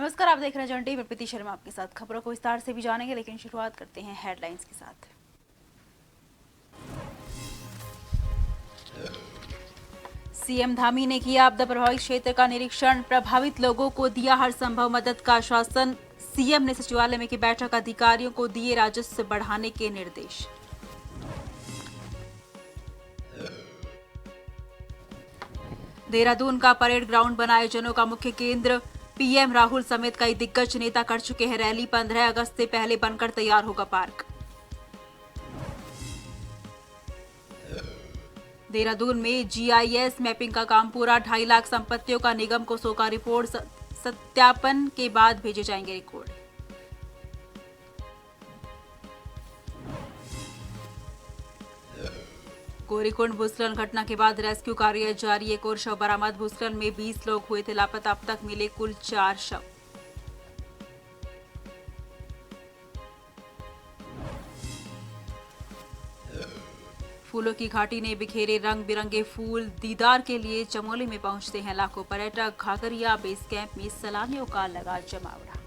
नमस्कार, आप देख रहे हैं जन टीवी। प्रीति शर्मा आपके साथ। खबरों को विस्तार से भी जानेंगे, लेकिन शुरुआत करते हैं हेडलाइंस के साथ। सीएम धामी ने किया आपदा प्रभावित क्षेत्र का निरीक्षण, प्रभावित लोगों को दिया हर संभव मदद का आश्वासन। सीएम ने सचिवालय में की बैठक, अधिकारियों को दिए राजस्व बढ़ाने के निर्देश। देहरादून का परेड ग्राउंड बना आयोजनों का मुख्य केंद्र, पीएम राहुल समेत कई दिग्गज नेता कर चुके हैं रैली। 15 अगस्त से पहले बनकर तैयार होगा पार्क। देहरादून में जीआईएस मैपिंग का काम पूरा, 2.5 लाख संपत्तियों का निगम को सौंपा रिपोर्ट, सत्यापन के बाद भेजे जाएंगे रिकॉर्ड। गौरीकुंड भूस्खलन घटना के बाद रेस्क्यू कार्य जारी, एक और शव बरामद। भूस्खलन में 20 लोग हुए थे लापता, अब तक मिले कुल 4 शव। फूलों की घाटी ने बिखेरे रंग बिरंगे फूल, दीदार के लिए चमोली में पहुंचते हैं लाखों पर्यटक। घाघरिया बेस कैंप में सैलानियों का लगा जमावड़ा।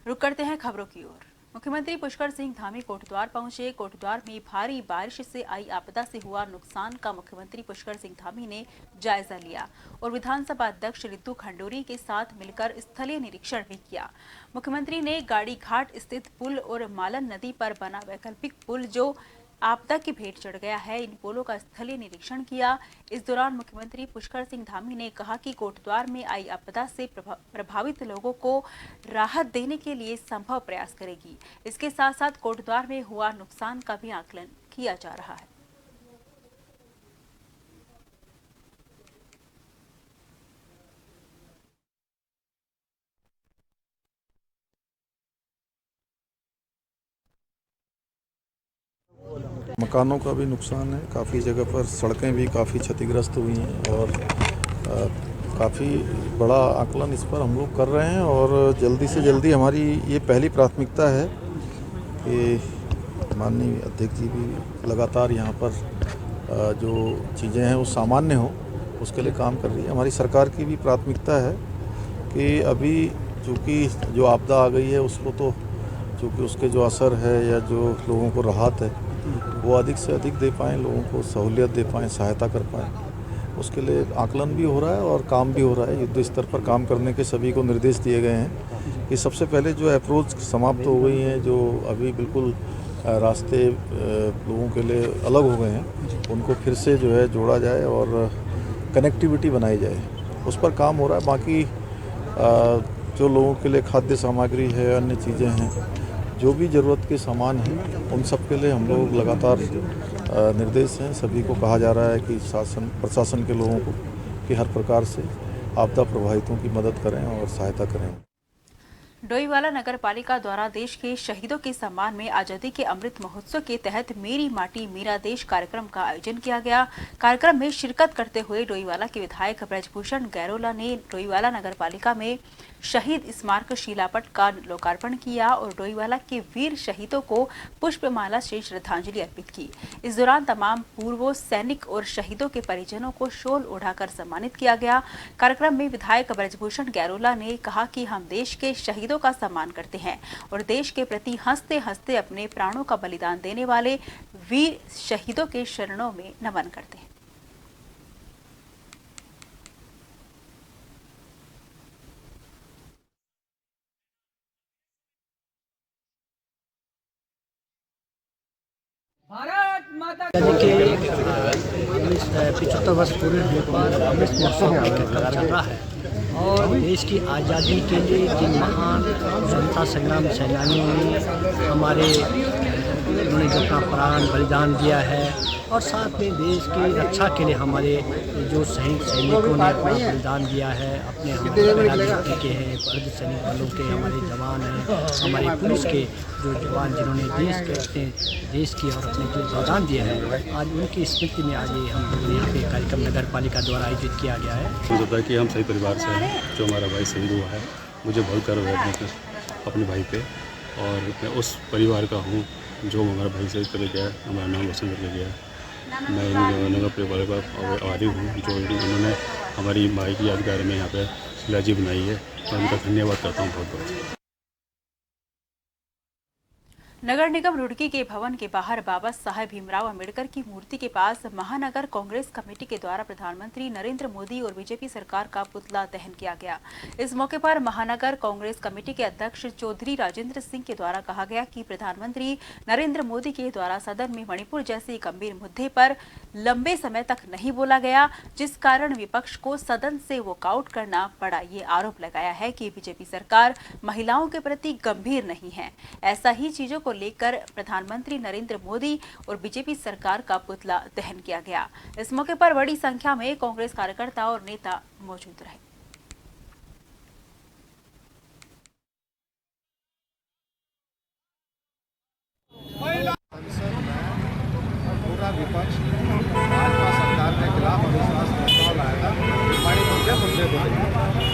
रुक करते हैं खबरों की ओर। मुख्यमंत्री पुष्कर सिंह धामी कोटद्वार पहुंचे। कोटद्वार में भारी बारिश से आई आपदा से हुआ नुकसान का मुख्यमंत्री पुष्कर सिंह धामी ने जायजा लिया और विधानसभा अध्यक्ष रितु खंडूरी के साथ मिलकर स्थलीय निरीक्षण भी किया। मुख्यमंत्री ने गाड़ी घाट स्थित पुल और मालन नदी पर बना वैकल्पिक पुल जो आपदा की भेंट चढ़ गया है, इन पुलों का स्थलीय निरीक्षण किया। इस दौरान मुख्यमंत्री पुष्कर सिंह धामी ने कहा कि कोटद्वार में आई आपदा से प्रभावित लोगों को राहत देने के लिए संभव प्रयास करेगी। इसके साथ साथ कोटद्वार में हुआ नुकसान का भी आकलन किया जा रहा है। मकानों का भी नुकसान है, काफ़ी जगह पर सड़कें भी काफ़ी क्षतिग्रस्त हुई हैं और काफ़ी बड़ा आकलन इस पर हम लोग कर रहे हैं और जल्दी से जल्दी हमारी ये पहली प्राथमिकता है कि माननीय अध्यक्ष जी भी लगातार यहाँ पर जो चीज़ें हैं वो सामान्य हो उसके लिए काम कर रही है। हमारी सरकार की भी प्राथमिकता है कि अभी चूँकि जो आपदा आ गई है उसको तो चूँकि उसके जो असर है या जो लोगों को राहत है वो अधिक से अधिक दे पाएँ, लोगों को सहूलियत दे पाएँ, सहायता कर पाएँ, उसके लिए आकलन भी हो रहा है और काम भी हो रहा है। युद्ध स्तर पर काम करने के सभी को निर्देश दिए गए हैं कि सबसे पहले जो अप्रोच समाप्त हो गई हैं, जो अभी बिल्कुल रास्ते लोगों के लिए अलग हो गए हैं, उनको फिर से जो है जोड़ा जाए और कनेक्टिविटी बनाई जाए, उस पर काम हो रहा है। बाकी जो लोगों के लिए खाद्य सामग्री है, अन्य चीज़ें हैं, जो भी ज़रूरत के सामान हैं, उन सब के लिए हम लोग लगातार निर्देश हैं। सभी को कहा जा रहा है कि प्रशासन के लोगों को कि हर प्रकार से आपदा प्रभावितों की मदद करें और सहायता करें। डोईवाला नगर पालिका द्वारा देश के शहीदों के सम्मान में आजादी के अमृत महोत्सव के तहत मेरी माटी मेरा देश कार्यक्रम का आयोजन किया गया। कार्यक्रम में शिरकत करते हुए डोईवाला के विधायक ब्रजभूषण गैरोला ने डोईवाला नगर पालिका में शहीद स्मारक शिलापट का लोकार्पण किया और डोईवाला के वीर शहीदों को पुष्पमाला से श्रद्धांजलि अर्पित की। इस दौरान तमाम पूर्व सैनिक और शहीदों के परिजनों को शॉल ओढ़ाकर सम्मानित किया गया। कार्यक्रम में विधायक ब्रजभूषण गैरोला ने कहा कि हम देश के शहीदों का सम्मान करते हैं और देश के प्रति हंसते हंसते अपने प्राणों का बलिदान देने वाले वीर शहीदों के शरणों में नमन करते हैं। भारत माता के 75 वर्ष पूरे होने पर अमृत महोत्सव का कार्यक्रम चल रहा है और देश की आज़ादी के लिए जिन महान स्वतंत्रता संग्राम सेनानियों ने उन्होंने जो अपना प्राण बलिदान दिया है और साथ में देश की रक्षा के लिए हमारे जो शहीद सैनिकों ने अपना बलिदान दिया है, अपने हमारे के हैं, अर्धसैनिक बलों के हमारे जवान हैं, हमारे पुलिस के जो जवान जिन्होंने अपने देश की और अपने के लिए बलिदान दिया है, आज उनकी स्मृति में आज ये हम यहाँ पे कार्यक्रम नगर पालिका द्वारा आयोजित किया गया है। मुझे होता है कि हम सही परिवार से हैं, जो हमारा भाई शहीद हुआ है, मुझे बहुत गर्व है अपने भाई पे और मैं उस परिवार का हूँ जो हमारा भाई सही करके गया, हमारा नाम रोशन करके गया। मैं इन नगर परिवार का आभारी हूँ जो उन्होंने हमारी माई की यादगार में यहाँ पे शिलाजी बनाई है, तो उनका धन्यवाद करता हूँ बहुत बहुत। नगर निगम रुड़की के भवन के बाहर बाबा साहेब भीमराव अंबेडकर की मूर्ति के पास महानगर कांग्रेस कमेटी के द्वारा प्रधानमंत्री नरेंद्र मोदी और बीजेपी सरकार का पुतला दहन किया गया। इस मौके पर महानगर कांग्रेस कमेटी के अध्यक्ष चौधरी राजेंद्र सिंह के द्वारा कहा गया कि प्रधानमंत्री नरेंद्र मोदी के द्वारा सदन में मणिपुर जैसे गंभीर मुद्दे पर लंबे समय तक नहीं बोला गया, जिस कारण विपक्ष को सदन से वॉकआउट करना पड़ा। ये आरोप लगाया है कि बीजेपी सरकार महिलाओं के प्रति गंभीर नहीं है। ऐसा ही चीजों को लेकर प्रधानमंत्री नरेंद्र मोदी और बीजेपी सरकार का पुतला दहन किया गया। इस मौके पर बड़ी संख्या में कांग्रेस कार्यकर्ता और नेता मौजूद रहे। पूरा विपक्ष भाजपा सरकार के खिलाफ अविश्वास प्रस्ताव लाएगा, बड़े मुद्दे को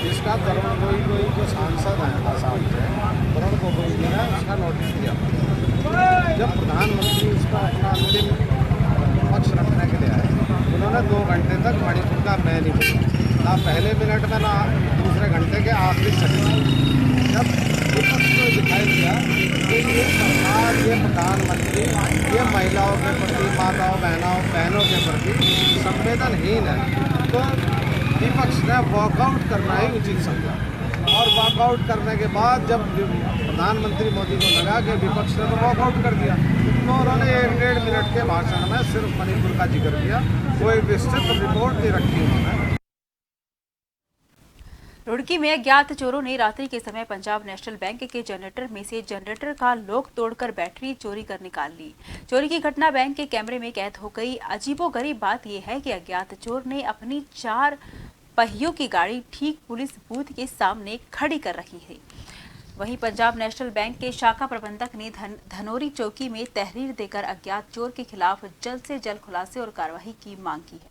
जिसका तरुण गोगोई जो सांसद हैं आसाम से, तरुण गोगोई जी ने उसका नोटिस दिया। जब प्रधानमंत्री इसका अपना अंतिम पक्ष रखने के लिए आए, उन्होंने 2 घंटे तक मणिपुर का मैं नहीं बोला, ना पहले मिनट में ना दूसरे घंटे के आखिरी सेकंड। जब विपक्ष को दिखाई दिया कि ये सरकार, ये प्रधानमंत्री, ये महिलाओं के प्रति, माताओं बहनों के प्रति संवेदनहीन है, तो विपक्ष ने वॉकआउट करना ही उचित समझा। और वॉकआउट करने के बाद जब प्रधानमंत्री मोदी को लगा कि विपक्ष ने तो वॉकआउट कर दिया, तो उन्होंने 1-1.5 मिनट के भाषण में सिर्फ मणिपुर का जिक्र किया, कोई विस्तृत रिपोर्ट नहीं रखी उन्होंने। रुड़की में अज्ञात चोरों ने रात्रि के समय पंजाब नेशनल बैंक के जनरेटर में से जनरेटर का लॉक तोड़कर बैटरी चोरी कर निकाल ली। चोरी की घटना बैंक के कैमरे में कैद हो गई। अजीबोगरीब बात यह है कि अज्ञात चोर ने अपनी 4 पहियों की गाड़ी ठीक पुलिस बूथ के सामने खड़ी कर रखी है। वहीं पंजाब नेशनल बैंक के शाखा प्रबंधक ने धनौरी चौकी में तहरीर देकर अज्ञात चोर के खिलाफ जल्द से जल्द खुलासे और कार्रवाई की मांग की है।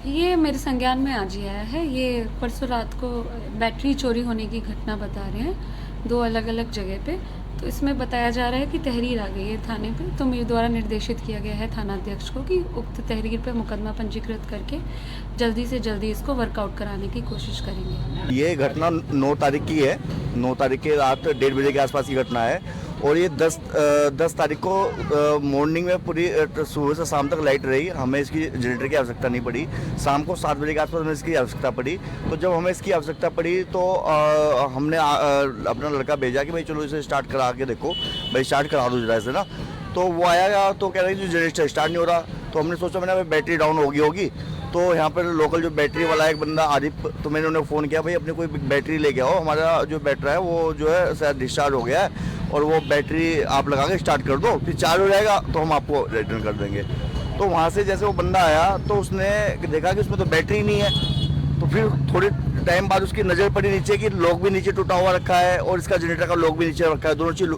ये मेरे संज्ञान में आज ही आया है। ये परसों रात को बैटरी चोरी होने की घटना बता रहे हैं 2 अलग अलग जगह पे। तो इसमें बताया जा रहा है कि तहरीर आ गई है थाने पे, तो मेरे द्वारा निर्देशित किया गया है थाना अध्यक्ष को कि उक्त तहरीर पे मुकदमा पंजीकृत करके जल्दी से जल्दी इसको वर्कआउट कराने की कोशिश करेंगे। ये घटना 9 तारीख की है। 9 तारीख के रात 1:30 बजे के आसपास की घटना है और ये 10 तारीख को मॉर्निंग में पूरी सुबह से शाम तक लाइट रही। हमें इसकी जनरेटर की आवश्यकता नहीं पड़ी। शाम को 7 बजे के आसपास हमें इसकी आवश्यकता पड़ी। तो जब हमें इसकी आवश्यकता पड़ी तो हमने अपना लड़का भेजा कि भाई चलो इसे स्टार्ट करा के देखो, भाई स्टार्ट करा दो जरा से ना। तो वो आया तो कह रही थी जनरेटर स्टार्ट नहीं हो रहा। तो हमने सोचा मैंने बैटरी डाउन होगी। तो यहाँ पर लोकल जो बैटरी वाला एक बंदा आरिफ, तो मैंने उन्हें फ़ोन किया भाई अपनी कोई बैटरी लेके आओ, हमारा जो बैटरी है वो जो है शायद डिस्चार्ज हो गया है और वो बैटरी आप लगा के स्टार्ट कर दो, फिर चार्ज हो जाएगा तो हम आपको रिटर्न कर देंगे। तो वहाँ से जैसे वो बंदा आया तो उसने देखा कि उसमें तो बैटरी नहीं है। तो फिर थोड़ी टाइम बाद उसकी नज़र पड़ी नीचे कि लॉक भी नीचे टूटा हुआ रखा है और इसका जनरेटर का लॉक भी नीचे रखा है, दोनों चीज़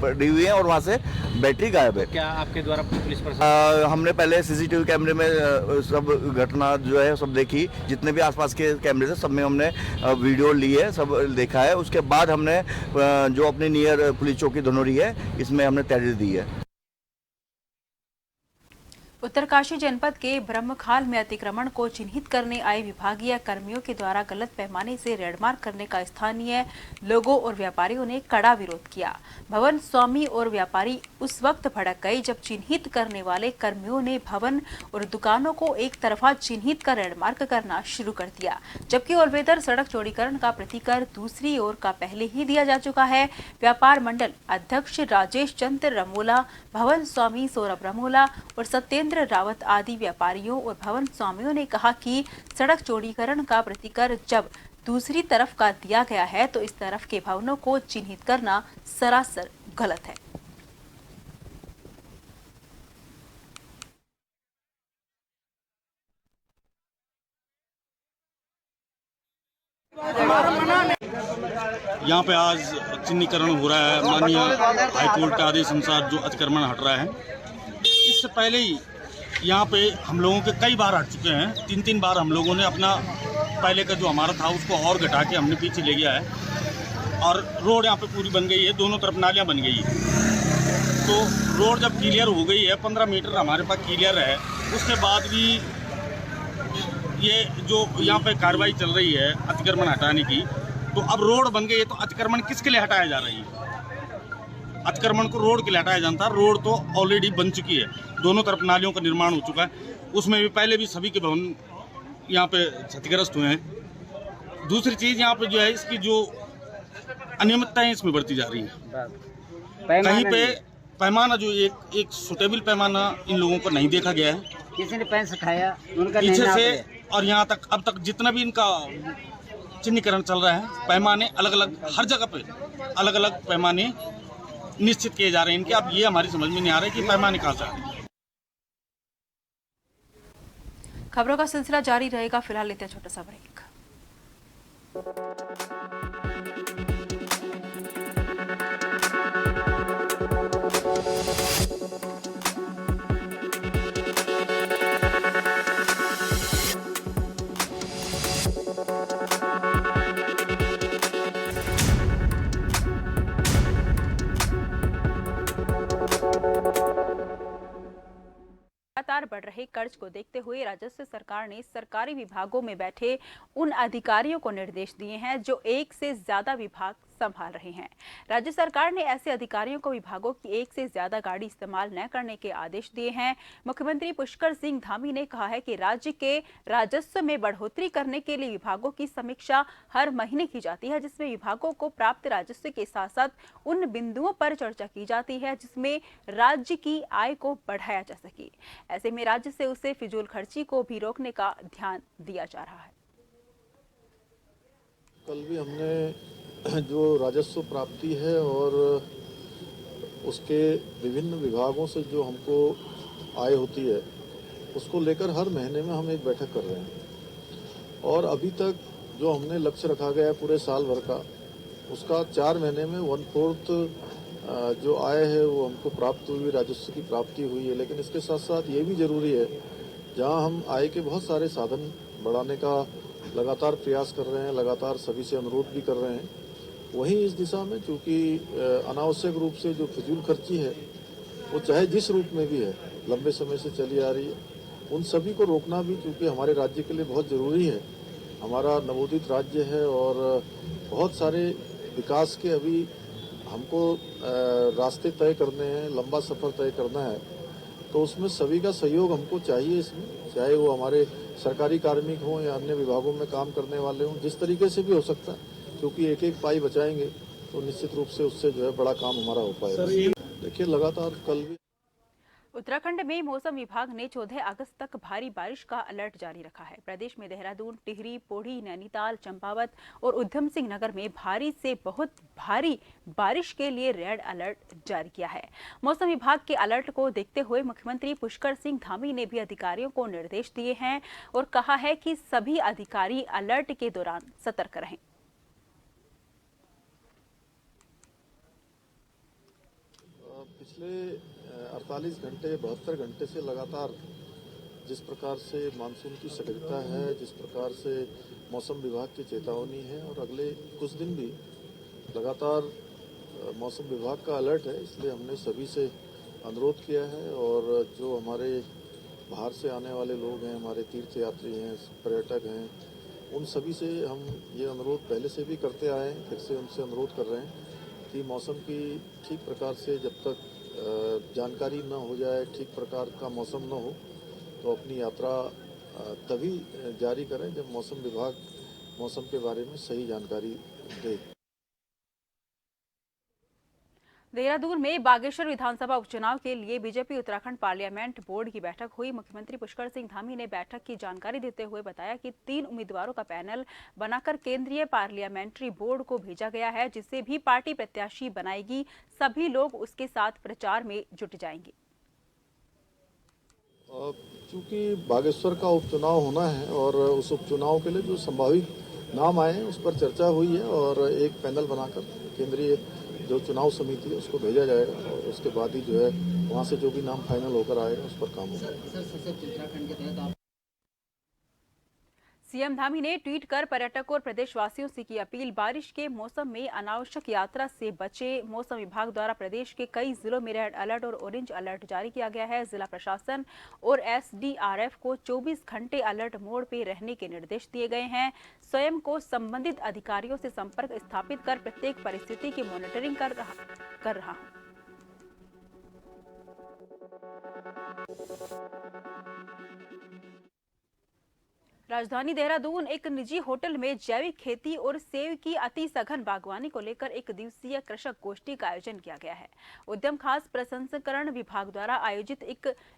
पड़ी हुई है और वहाँ से बैटरी गायब है। क्या आपके द्वारा पुलिस पर हमने पहले सीसीटीवी कैमरे में सब घटना जो है सब देखी, जितने भी आसपास के कैमरे थे सब में हमने वीडियो ली है, सब देखा है। उसके बाद हमने जो अपनी नियर पुलिस चौकी धनौरी है इसमें हमने तहरीर दी है। उत्तरकाशी जनपद के ब्रह्मखाल में अतिक्रमण को चिन्हित करने आए विभागीय कर्मियों के द्वारा गलत पैमाने से रेडमार करने का स्थानीय लोगों और व्यापारियों ने कड़ा विरोध किया। भवन स्वामी और व्यापारी उस वक्त भड़क गए जब चिन्हित करने वाले कर्मियों ने भवन और दुकानों को एक तरफा चिन्हित कर रेडमार्क करना शुरू कर दिया, जबकि अल्वेदर सड़क चौड़ीकरण का प्रतिकर दूसरी ओर का पहले ही दिया जा चुका है। व्यापार मंडल अध्यक्ष राजेश चंद्र रमोला, भवन स्वामी सौरभ रमोला और सत्येंद्र रावत आदि व्यापारियों और भवन स्वामियों ने कहा कि सड़क चौड़ीकरण का प्रतिकर जब दूसरी तरफ का दिया गया है तो इस तरफ के भवनों को चिन्हित करना सरासर गलत है। यहाँ पे आज चिन्हीकरण हो रहा है। माननीय हाईकोर्ट के आदेश अनुसार जो अतिक्रमण हट रहा है, इससे पहले ही यहाँ पे हम लोगों के कई बार हट चुके हैं। 3 बार हम लोगों ने अपना पहले का जो हमारा था उसको और घटा के हमने पीछे ले गया है और रोड यहाँ पे पूरी बन गई है, दोनों तरफ नालियाँ बन गई है। तो रोड जब क्लियर हो गई है, 15 मीटर हमारे पास क्लियर है, उसके बाद भी ये जो यहाँ पे कार्रवाई चल रही है अतिक्रमण हटाने की, तो अब रोड बन गई है तो अतिक्रमण किसके लिए हटाया जा रही है? अतिक्रमण को रोड के लिए हटाया जाता है। रोड तो ऑलरेडी बन चुकी है, दोनों तरफ नालियों का निर्माण हो चुका है, उसमें भी पहले भी सभी के भवन यहाँ पे क्षतिग्रस्त हुए हैं। दूसरी चीज़ यहाँ पे जो है इसकी जो अनियमितताएं इसमें बढ़ती जा रही हैं। कहीं पे पैमाना जो एक सुटेबल पैमाना इन लोगों को नहीं देखा गया है, किसी ने पेन सिखाया उनका पीछे से और यहाँ तक अब तक जितना भी इनका चिन्हीकरण चल रहा है, पैमाने अलग अलग हर जगह पे अलग अलग पैमाने निश्चित किए जा रहे हैं इनके। अब ये हमारी समझ में नहीं आ रहा है कि पैमाने कहाँ से आ रहे हैं। खबरों का सिलसिला जारी रहेगा, फिलहाल लेते हैं छोटा सा ब्रेक। लगातार बढ़ रहे कर्ज को देखते हुए राजस्व सरकार ने सरकारी विभागों में बैठे उन अधिकारियों को निर्देश दिए हैं जो एक से ज्यादा विभाग संभाल रहे हैं। राज्य सरकार ने ऐसे अधिकारियों को विभागों की एक से ज्यादा गाड़ी इस्तेमाल न करने के आदेश दिए हैं। मुख्यमंत्री पुष्कर सिंह धामी ने कहा है कि राज्य के राजस्व में बढ़ोतरी करने के लिए विभागों की समीक्षा हर महीने की जाती है, जिसमें विभागों को प्राप्त राजस्व के साथ साथ उन बिंदुओं पर चर्चा की जाती है जिसमें राज्य की आय को बढ़ाया जा सके। ऐसे में राज्य से उसे फिजूल खर्ची को भी रोकने का ध्यान दिया जा रहा है। कल भी हमने जो राजस्व प्राप्ति है और उसके विभिन्न विभागों से जो हमको आय होती है उसको लेकर हर महीने में हम एक बैठक कर रहे हैं। और अभी तक जो हमने लक्ष्य रखा गया है पूरे साल भर का, उसका 4 महीने में 1/4 जो आय है वो हमको प्राप्त हुई, राजस्व की प्राप्ति हुई है। लेकिन इसके साथ साथ ये भी जरूरी है, जहां हम आय के बहुत सारे साधन बढ़ाने का लगातार प्रयास कर रहे हैं, लगातार सभी से अनुरोध भी कर रहे हैं, वहीं इस दिशा में चूँकि अनावश्यक रूप से जो फिजूल खर्ची है वो चाहे जिस रूप में भी है लंबे समय से चली आ रही है, उन सभी को रोकना भी चूँकि हमारे राज्य के लिए बहुत ज़रूरी है। हमारा नवोदित राज्य है और बहुत सारे विकास के अभी हमको रास्ते तय करने हैं, लंबा सफ़र तय करना है, तो उसमें सभी का सहयोग हमको चाहिए। इसमें चाहे वो हमारे सरकारी कार्मिक हों या अन्य विभागों में काम करने वाले हों, जिस तरीके से भी हो सकता है, क्योंकि एक एक पाई बचाएंगे तो निश्चित रूप से उससे जो है बड़ा काम हमारा हो पाएगा। देखिए लगातार कल भी उत्तराखंड में मौसम विभाग ने 14 अगस्त तक भारी बारिश का अलर्ट जारी रखा है। प्रदेश में देहरादून, टिहरी, पौड़ी, नैनीताल, चंपावत और उधम सिंह नगर में भारी से बहुत भारी बारिश के लिए रेड अलर्ट जारी किया है। मौसम विभाग के अलर्ट को देखते हुए मुख्यमंत्री पुष्कर सिंह धामी ने भी अधिकारियों को निर्देश दिए हैं और कहा है कि सभी अधिकारी अलर्ट के दौरान सतर्क रहें। पिछले 48 घंटे 72 घंटे से लगातार जिस प्रकार से मानसून की सक्रियता है, जिस प्रकार से मौसम विभाग की चेतावनी है और अगले कुछ दिन भी लगातार मौसम विभाग का अलर्ट है, इसलिए हमने सभी से अनुरोध किया है। और जो हमारे बाहर से आने वाले लोग हैं, हमारे तीर्थ यात्री हैं, पर्यटक हैं, उन सभी से हम ये अनुरोध पहले से भी करते आए हैं, फिर से उनसे अनुरोध कर रहे हैं कि मौसम की ठीक प्रकार से जब तक जानकारी न हो जाए, ठीक प्रकार का मौसम न हो, तो अपनी यात्रा तभी जारी करें जब मौसम विभाग मौसम के बारे में सही जानकारी दे। देहरादून में बागेश्वर विधानसभा उपचुनाव के लिए बीजेपी उत्तराखंड पार्लियामेंट बोर्ड की बैठक हुई। मुख्यमंत्री पुष्कर सिंह धामी ने बैठक की जानकारी देते हुए बताया कि 3 उम्मीदवारों का पैनल बनाकर केंद्रीय पार्लियामेंट्री बोर्ड को भेजा गया है, जिसे भी पार्टी प्रत्याशी बनाएगी सभी लोग उसके साथ प्रचार में जुट जाएंगे। चूंकि बागेश्वर का उपचुनाव होना है और उस उपचुनाव के लिए जो संभावित नाम आए हैं उस पर चर्चा हुई है और एक पैनल बनाकर केंद्रीय जो चुनाव समिति है उसको भेजा जाएगा और उसके बाद ही जो है वहाँ से जो भी नाम फाइनल होकर आएगा उस पर काम होगा। सीएम धामी ने ट्वीट कर पर्यटकों और प्रदेशवासियों से की अपील। बारिश के मौसम में अनावश्यक यात्रा से बचे। मौसम विभाग द्वारा प्रदेश के कई जिलों में रेड अलर्ट और ऑरेंज अलर्ट जारी किया गया है। जिला प्रशासन और एसडीआरएफ को 24 घंटे अलर्ट मोड पे रहने के निर्देश दिए गए हैं। स्वयं को संबंधित अधिकारियों से संपर्क स्थापित कर प्रत्येक परिस्थिति की मॉनिटरिंग कर रहा हूं। राजधानी देहरादून एक निजी होटल में जैविक खेती और सेब की अति सघन बागवानी को लेकर एक दिवसीय कृषक गोष्ठी का आयोजन किया गया है। उद्यम खास प्रसंस्करण विभाग द्वारा आयोजित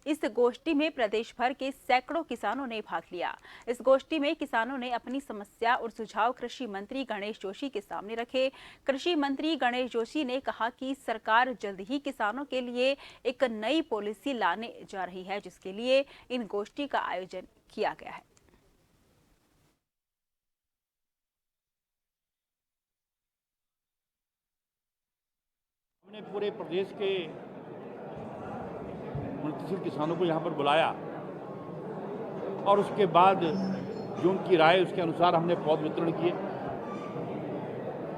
इस गोष्ठी में प्रदेश भर के सैकड़ों किसानों ने भाग लिया। इस गोष्ठी में किसानों ने अपनी समस्या और सुझाव कृषि मंत्री गणेश जोशी के सामने रखे। कृषि मंत्री गणेश जोशी ने कहा कि सरकार जल्द ही किसानों के लिए एक नई पॉलिसी लाने जा रही है, जिसके लिए इन गोष्ठी का आयोजन किया गया है। हमने पूरे प्रदेश के 29 किसानों को यहाँ पर बुलाया और उसके बाद जो उनकी राय उसके अनुसार हमने पौध वितरण किए।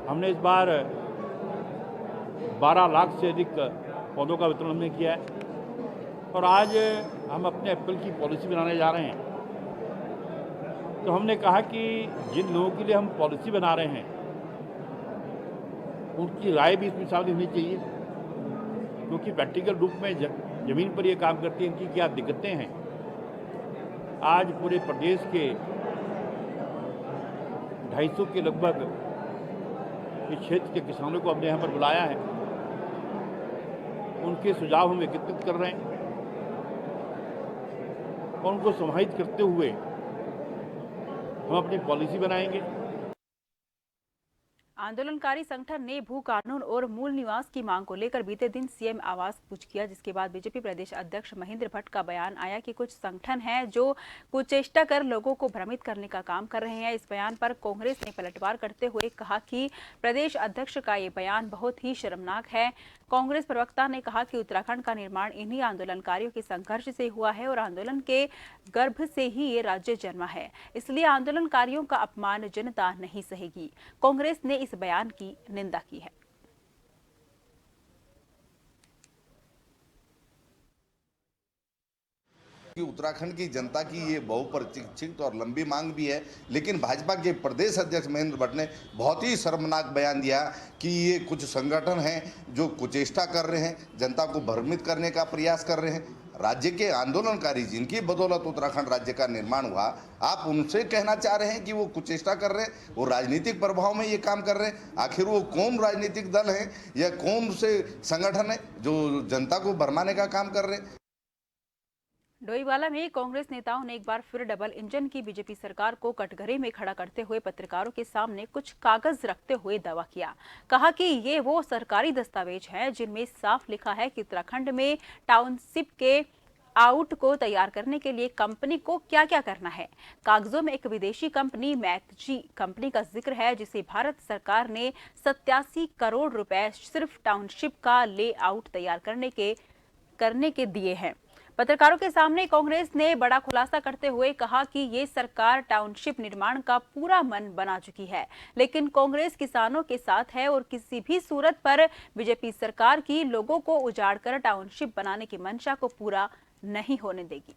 हमने इस बार 12 लाख से अधिक पौधों का वितरण हमने किया है और आज हम अपने एप्पल की पॉलिसी बनाने जा रहे हैं। तो हमने कहा कि जिन लोगों के लिए हम पॉलिसी बना रहे हैं उनकी राय भी इसमें शामिल होनी चाहिए, क्योंकि प्रैक्टिकल रूप में ज़मीन पर ये काम करती है, इनकी क्या दिक्कतें हैं। आज पूरे प्रदेश के 250 के लगभग इस क्षेत्र के किसानों को हमने यहाँ पर बुलाया है। उनके सुझाव हम एकत्रित कर रहे हैं और उनको समाहित करते हुए हम अपनी पॉलिसी बनाएंगे। आंदोलनकारी संगठन ने भू कानून और मूल निवास की मांग को लेकर बीते दिन सीएम आवास कूच किया, जिसके बाद बीजेपी प्रदेश अध्यक्ष महेंद्र भट्ट का बयान आया कि कुछ संगठन हैं जो कुचेष्टा कर लोगों को भ्रमित करने का काम कर रहे हैं। इस बयान पर कांग्रेस ने पलटवार करते हुए कहा कि प्रदेश अध्यक्ष का ये बयान बहुत ही शर्मनाक है। कांग्रेस प्रवक्ता ने कहा कि उत्तराखंड का निर्माण इन्हीं आंदोलनकारियों के संघर्ष से हुआ है और आंदोलन के गर्भ से ही ये राज्य जन्मा है, इसलिए आंदोलनकारियों का अपमान जनता नहीं सहेगी। कांग्रेस ने इस बयान की निंदा की है। कि उत्तराखंड की जनता की ये बहुप्रतीक्षित और लंबी मांग भी है, लेकिन भाजपा के प्रदेश अध्यक्ष महेंद्र भट्ट ने बहुत ही शर्मनाक बयान दिया कि ये कुछ संगठन हैं जो कुचेष्टा कर रहे हैं, जनता को भ्रमित करने का प्रयास कर रहे हैं। राज्य के आंदोलनकारी जिनकी बदौलत उत्तराखंड राज्य का निर्माण हुआ, आप उनसे कहना चाह रहे हैं कि वो कुचेष्टा कर रहे हैं, वो राजनीतिक प्रभाव में ये काम कर रहे हैं। आखिर वो कौन राजनीतिक दल है या कौन से संगठन है जो जनता को भरमाने का काम कर रहे हैं। डोईवाला में कांग्रेस नेताओं ने एक बार फिर डबल इंजन की बीजेपी सरकार को कटघरे में खड़ा करते हुए पत्रकारों के सामने कुछ कागज रखते हुए दावा किया। कहा कि ये वो सरकारी दस्तावेज हैं जिनमें साफ लिखा है कि उत्तराखंड में टाउनशिप के आउट को तैयार करने के लिए कंपनी को क्या क्या करना है। कागजों में एक विदेशी कंपनी मैकजी कंपनी का जिक्र है, जिसे भारत सरकार ने 87 करोड़ रुपए सिर्फ टाउनशिप का लेआउट तैयार करने के दिए हैं। पत्रकारों के सामने कांग्रेस ने बड़ा खुलासा करते हुए कहा कि ये सरकार टाउनशिप निर्माण का पूरा मन बना चुकी है, लेकिन कांग्रेस किसानों के साथ है और किसी भी सूरत पर बीजेपी सरकार की लोगों को उजाड़कर टाउनशिप बनाने की मंशा को पूरा नहीं होने देगी।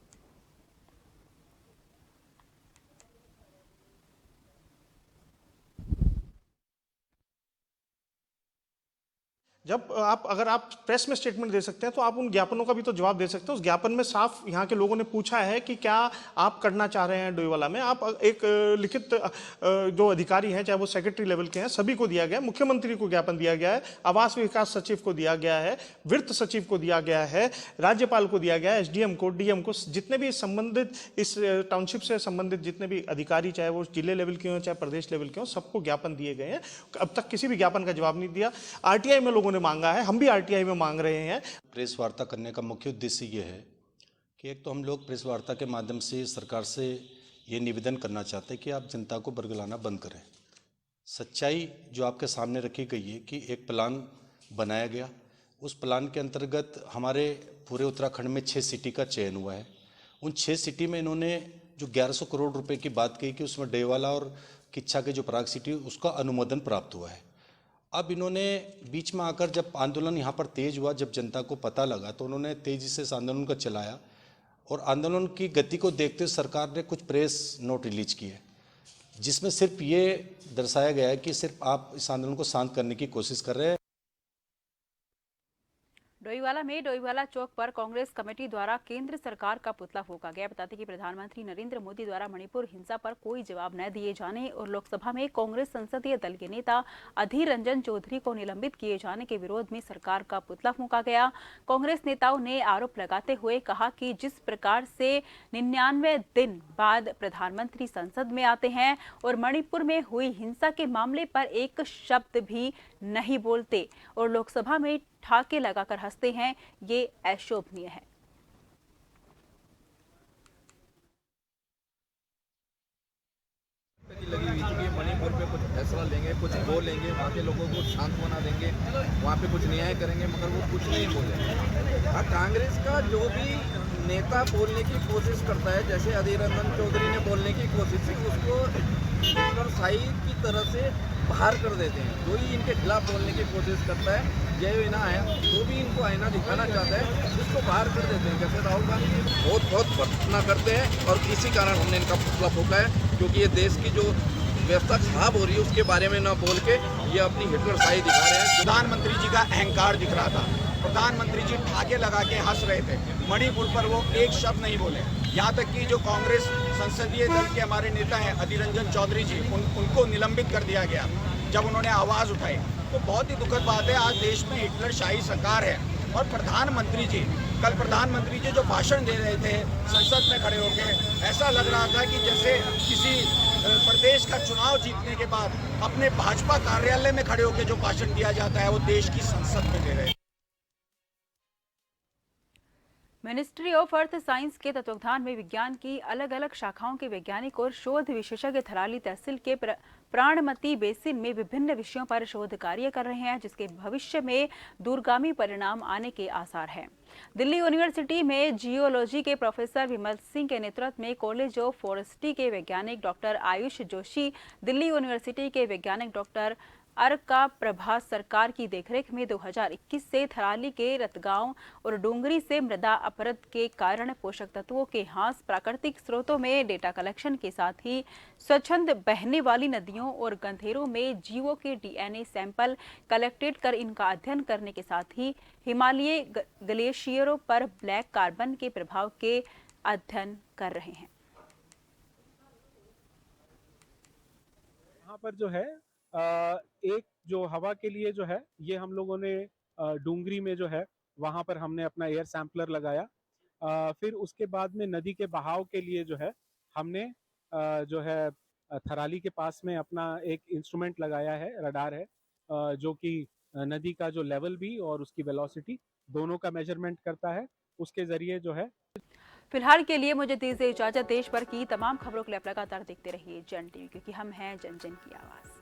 जब अगर आप प्रेस में स्टेटमेंट दे सकते हैं तो आप उन ज्ञापनों का भी तो जवाब दे सकते हैं। उस ज्ञापन में साफ यहाँ के लोगों ने पूछा है कि क्या आप करना चाह रहे हैं डोईवाला में। आप एक लिखित जो अधिकारी हैं, चाहे वो सेक्रेटरी लेवल के हैं, सभी को दिया गया है। मुख्यमंत्री को ज्ञापन दिया गया है, आवास विकास सचिव को दिया गया है, वित्त सचिव को दिया गया है, राज्यपाल को दिया गया है, एसडीएम को, डीएम को, जितने भी संबंधित इस टाउनशिप से संबंधित जितने भी अधिकारी, चाहे वो जिले लेवल के हों चाहे प्रदेश लेवल के हों, सबको ज्ञापन दिए गए हैं। अब तक किसी भी ज्ञापन का जवाब नहीं दिया। आरटीआई में लोगों ने मांगा है, हम भी आरटीआई में मांग रहे हैं। प्रेस वार्ता करने का मुख्य उद्देश्य ये है कि एक तो हम लोग प्रेस वार्ता के माध्यम से सरकार से ये निवेदन करना चाहते हैं कि आप जनता को बरगलाना बंद करें। सच्चाई जो आपके सामने रखी गई है कि एक प्लान बनाया गया, उस प्लान के अंतर्गत हमारे पूरे उत्तराखंड में 6 सिटी का चयन हुआ है। उन 6 सिटी में इन्होंने जो 1100 करोड़ रुपए की बात कही कि उसमें डोईवाला और किच्छा के जो पराग सिटी, उसका अनुमोदन प्राप्त हुआ है। अब इन्होंने बीच में आकर जब आंदोलन यहाँ पर तेज हुआ, जब जनता को पता लगा, तो उन्होंने तेजी से इस आंदोलन को चलाया और आंदोलन की गति को देखते हुए सरकार ने कुछ प्रेस नोट रिलीज किए, जिसमें सिर्फ ये दर्शाया गया है कि सिर्फ आप इस आंदोलन को शांत करने की कोशिश कर रहे हैं। डोईवाला में डोईवाला चौक पर कांग्रेस कमेटी द्वारा केंद्र सरकार का पुतला फूंका गया। बताते कि प्रधानमंत्री नरेंद्र मोदी द्वारा मणिपुर हिंसा पर कोई जवाब न दिए जाने और लोकसभा में कांग्रेस संसदीय दल के नेता अधीर रंजन चौधरी को निलंबित किए जाने के विरोध में सरकार का पुतला फूंका गया। कांग्रेस नेताओं ने आरोप लगाते हुए कहा कि जिस प्रकार से 99 दिन बाद प्रधानमंत्री संसद में आते हैं और मणिपुर में हुई हिंसा के मामले पर एक शब्द भी नहीं बोलते और लोकसभा में ठाके लगाकर हंसते हैं, ये अशोभनीय है। लगी हुई थी कि मणिपुर पे कुछ फैसला लेंगे, कुछ बोलेंगे, वहाँ के लोगों को सांत्वना देंगे, वहाँ पे कुछ न्याय करेंगे, मगर वो कुछ नहीं बोले। हाँ, कांग्रेस का जो भी नेता बोलने की कोशिश करता है, जैसे अधीर रंजन चौधरी ने बोलने की कोशिश की, उसको हिटलरशाही की तरह से बाहर कर देते हैं। जो ही इनके खिलाफ बोलने की कोशिश करता है, जय विना है, जो भी इनको आईना दिखाना चाहता है, उसको बाहर कर देते हैं। जैसे राहुल गांधी बहुत भर्त्सना करते हैं और इसी कारण हमने इनका पुतला फूंका है, क्योंकि ये देश की जो व्यवस्था खराब हो रही है उसके बारे में न बोल के ये अपनी हिटलरशाही दिखा रहे हैं। प्रधानमंत्री जी का अहंकार दिख रहा था। प्रधानमंत्री जी ठाके लगा के हंस रहे थे। मणिपुर पर वो एक शब्द नहीं बोले। यहाँ तक कि जो कांग्रेस संसदीय दल के हमारे नेता हैं अधीर रंजन चौधरी जी, उनको निलंबित कर दिया गया जब उन्होंने आवाज़ उठाई। तो बहुत ही दुखद बात है, आज देश में हिटलरशाही सरकार है और प्रधानमंत्री जी, कल प्रधानमंत्री जी जो भाषण दे रहे थे संसद में खड़े होकर, ऐसा लग रहा था कि जैसे किसी प्रदेश का चुनाव जीतने के बाद अपने भाजपा कार्यालय में खड़े होकर जो भाषण दिया जाता है वो देश की संसद में दे रहे हैं। मिनिस्ट्री ऑफ अर्थ साइंस के तत्वावधान में विज्ञान की अलग अलग शाखाओं के वैज्ञानिक और शोध विशेषज्ञ थराली तहसील के प्राणमती बेसिन में विभिन्न विषयों पर शोध कार्य कर रहे हैं, जिसके भविष्य में दूरगामी परिणाम आने के आसार हैं। दिल्ली यूनिवर्सिटी में जियोलॉजी के प्रोफेसर विमल सिंह के नेतृत्व में कॉलेज ऑफ फॉरेस्ट्री के वैज्ञानिक डॉक्टर आयुष जोशी, दिल्ली यूनिवर्सिटी के वैज्ञानिक डॉक्टर अर्का प्रभा सरकार की देखरेख में 2021 से थराली के रतगांव और डोंगरी से मृदा अपरद के कारण पोषक तत्वों के ह्रास, प्राकृतिक स्रोतों में डेटा कलेक्शन के साथ ही स्वच्छंद बहने वाली नदियों और गंधेरों में जीवों के डीएनए सैंपल कलेक्टेड कर इनका अध्ययन करने के साथ ही हिमालयी ग्लेशियरों पर ब्लैक कार्बन के प्रभाव के अध्ययन कर रहे हैं। यहाँ पर जो है एक जो हवा के लिए जो है ये हम लोगों ने डूंगरी में जो है वहाँ पर हमने अपना एयर सैम्पलर लगाया। फिर उसके बाद में नदी के बहाव के लिए जो है हमने जो है थराली के पास में अपना एक इंस्ट्रूमेंट लगाया है, रडार है, जो कि नदी का जो लेवल भी और उसकी वेलोसिटी दोनों का मेजरमेंट करता है। उसके जरिए जो है फिलहाल के लिए मुझे दीजिए इजाजत। देश भर की तमाम खबरों के लिए आप लगातार देखते रहिए जन टीवी, क्योंकि हम हैं जन जन की आवाज़।